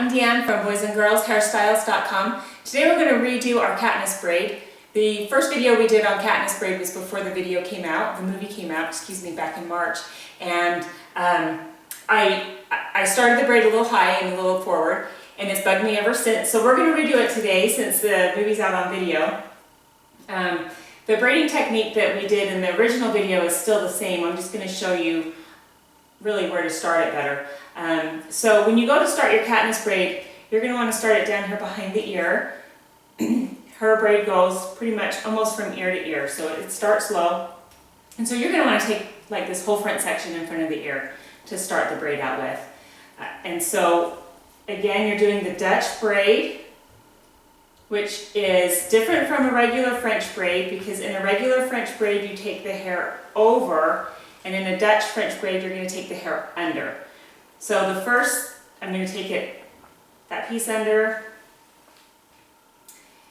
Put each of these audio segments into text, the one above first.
I'm Deanne from boysandgirlshairstyles.com. Today we're going to redo our Katniss braid. The first video we did on Katniss braid was before the video came out, the movie came out, excuse me, back in March. And I started the braid a little high and a little forward, and it's bugged me ever since. So we're going to redo it today since the movie's out on video. The braiding technique that we did in the original video is still the same. I'm just going to show you really where to start it better. So when you go to start your Katniss braid, you're going to want to start it down here behind the ear. Her braid goes pretty much almost from ear to ear, so it starts low. And so you're going to want to take like this whole front section in front of the ear to start the braid out with. And so again, you're doing the Dutch braid, which is different from a regular French braid, because in a regular French braid you take the hair over, and in a Dutch French braid you're going to take the hair under. So the first, I'm going to take that piece under,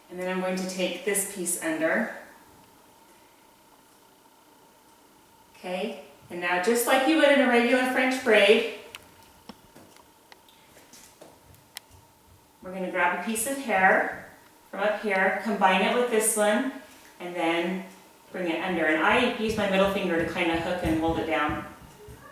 and then I'm going to take this piece under. Okay, and now just like you would in a regular French braid, we're going to grab a piece of hair from up here, combine it with this one, and then bring it under. And I use my middle finger to kind of hook and hold it down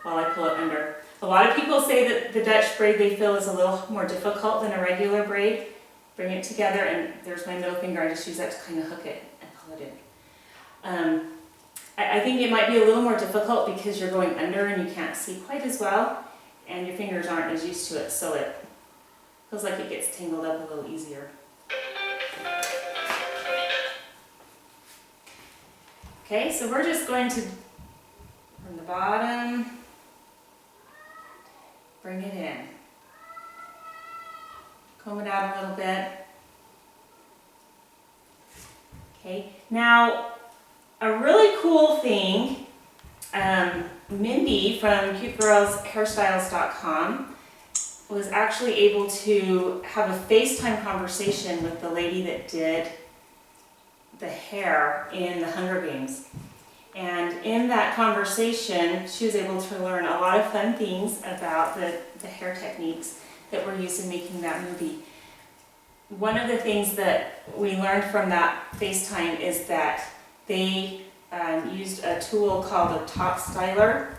while I pull it under. A lot of people say that the Dutch braid they feel is a little more difficult than a regular braid. Bring it together, and there's my middle finger. I just use that to kind of hook it and pull it in. I think it might be a little more difficult because you're going under and you can't see quite as well, and your fingers aren't as used to it, so it feels like it gets tangled up a little easier. Okay, so we're just going to, from the bottom, bring it in. Comb it out a little bit. Okay, now a really cool thing, Mindy from CuteGirlsHairstyles.com was actually able to have a FaceTime conversation with the lady that did the hair in the Hunger Games. And in that conversation, she was able to learn a lot of fun things about the hair techniques that were used in making that movie. One of the things that we learned from that FaceTime is that they used a tool called a top styler.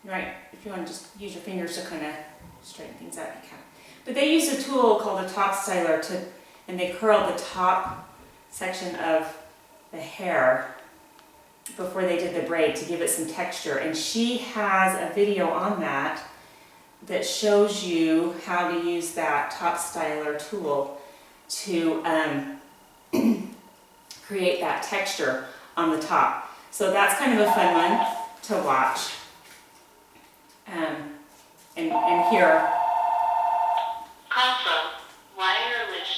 Right, if you want to just use your fingers to kind of straighten things out, you can. But they used a tool called a top styler and they curled the top section of the hair before they did the braid to give it some texture. And she has a video on that shows you how to use that top styler tool to create that texture on the top. So that's kind of a fun one to watch and hear. Also, wireless.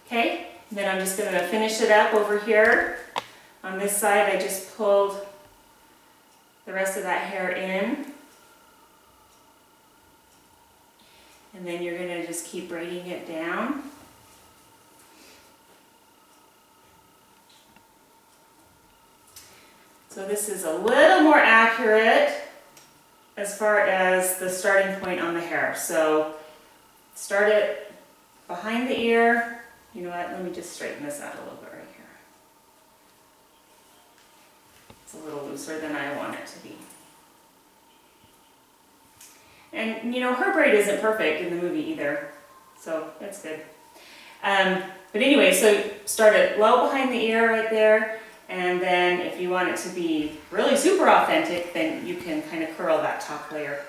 Okay, then I'm just going to finish it up over here. On this side, I just pulled the rest of that hair in. And then you're going to just keep braiding it down. So this is a little more accurate as far as the starting point on the hair. So start it behind the ear. You know what, let me just straighten this out a little bit right here. It's a little looser than I want it to be. And you know, her braid isn't perfect in the movie either, so that's good. But anyway, so start it low behind the ear right there, and then if you want it to be really super authentic, then you can kind of curl that top layer.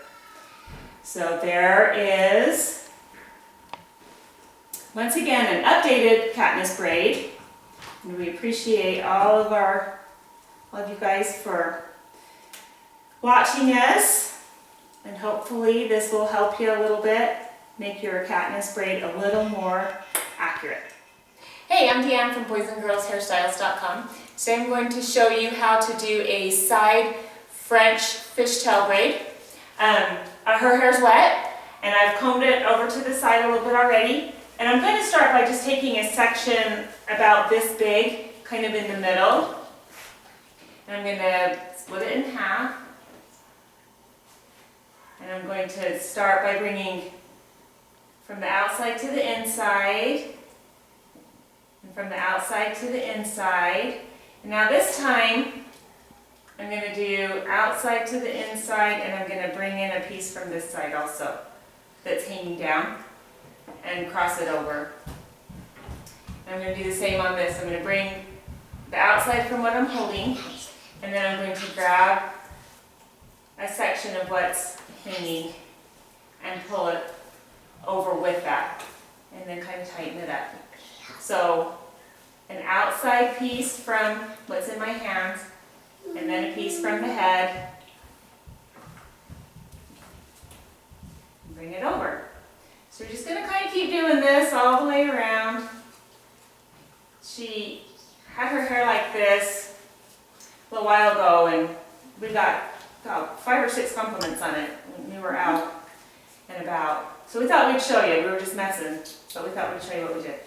So there is, once again, an updated Katniss braid. And we appreciate all of you guys for watching us, and hopefully this will help you a little bit, make your Katniss braid a little more accurate. Hey, I'm Deanne from boysandgirlshairstyles.com. Today I'm going to show you how to do a side French fishtail braid. Her hair's wet, and I've combed it over to the side a little bit already. And I'm going to start by just taking a section about this big, kind of in the middle. And I'm going to split it in half. And I'm going to start by bringing from the outside to the inside, and from the outside to the inside. And now this time, I'm going to do outside to the inside, and I'm going to bring in a piece from this side also that's hanging down and cross it over. I'm going to do the same on this. I'm going to bring the outside from what I'm holding, and then I'm going to grab a section of what's hanging and pull it over with that, and then kind of tighten it up. So an outside piece from what's in my hands, and then a piece from the head. Bring it over. So we're just going to kind of keep doing this all the way around. She had her hair like this a little while ago, and we got about 5 or 6 compliments on it when we were out and about. So we thought we'd show you. We were just messing, but we thought we'd show you what we did.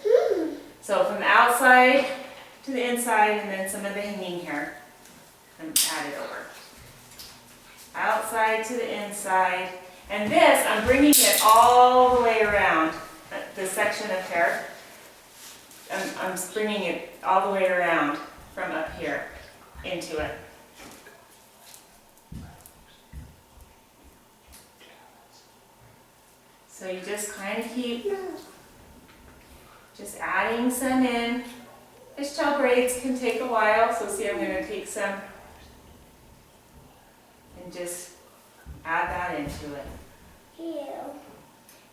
So from the outside to the inside, and then some of the hanging hair, and add it over. Outside to the inside. And this, I'm bringing it all the way around the section of hair. I'm bringing it all the way around from up here into it. So you just kind of keep just adding some in. Fishtail braids can take a while, so see, I'm going to take some and just add that into it.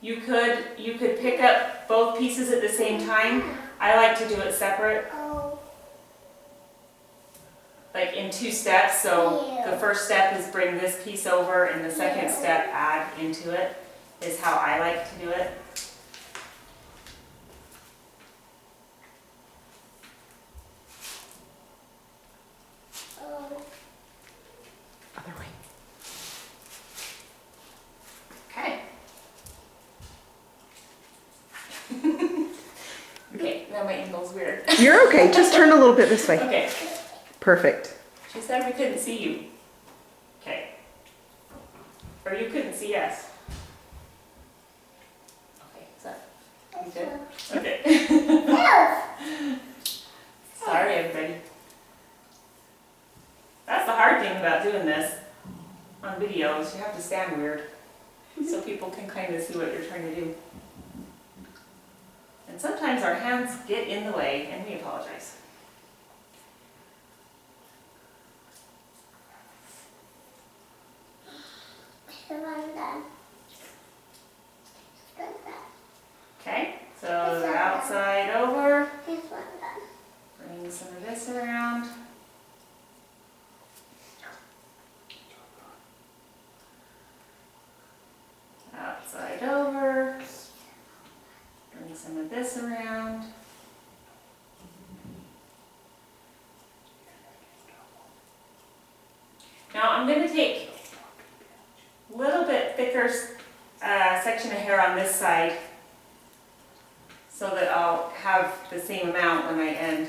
You could pick up both pieces at the same time. I like to do it separate, like in 2 steps. So the first step is bring this piece over, and the second step add into it, is how I like to do it. Other way. Okay. Okay, now my angle's weird. You're okay. Just turn a little bit this way. Okay. Perfect. She said we couldn't see you. Okay. Or you couldn't see us. Okay, is that you good? Okay. Sorry, everybody. That's the hard thing about doing this on video, is you have to stand weird so people can kind of see what you're trying to do. And sometimes our hands get in the way, and we apologize. Okay, so the outside over, bring some of this around. Outside over, bring some of this around. Now I'm going to take a little bit thicker section of hair on this side, so that I'll have the same amount when I end.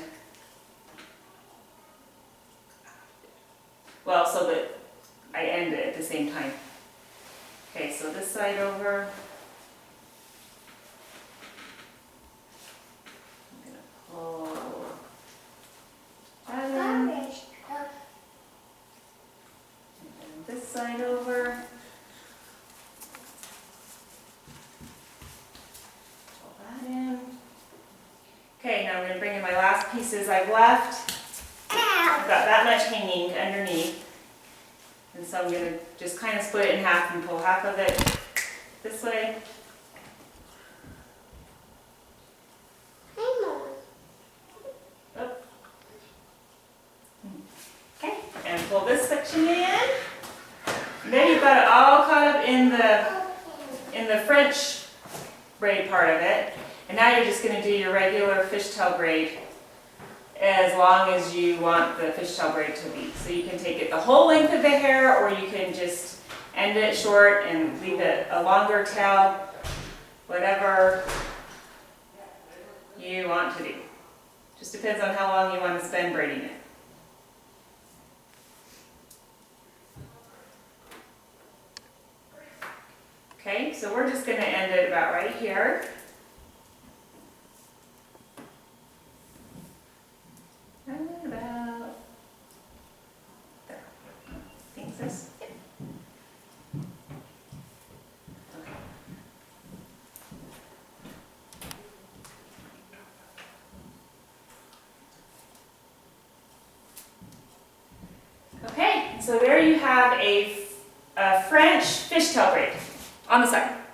Well, so that I end it at the same time. Okay, so this side over. I'm going to pull that in. And then this side over. Okay, now I'm going to bring in my last pieces I've left. I've got that much hanging underneath. And so I'm going to just kind of split it in half and pull half of it this way. Oh. Okay, and pull this section in. And then you've got it all caught up in the French braid part of it. And now you're just going to do your regular fishtail braid as long as you want the fishtail braid to be. So you can take it the whole length of the hair, or you can just end it short and leave it a longer tail, whatever you want to do. Just depends on how long you want to spend braiding it. Okay, so we're just gonna end it about right here. And about there. Think this? Yep. Okay, so there you have a French fishtail braid on the side.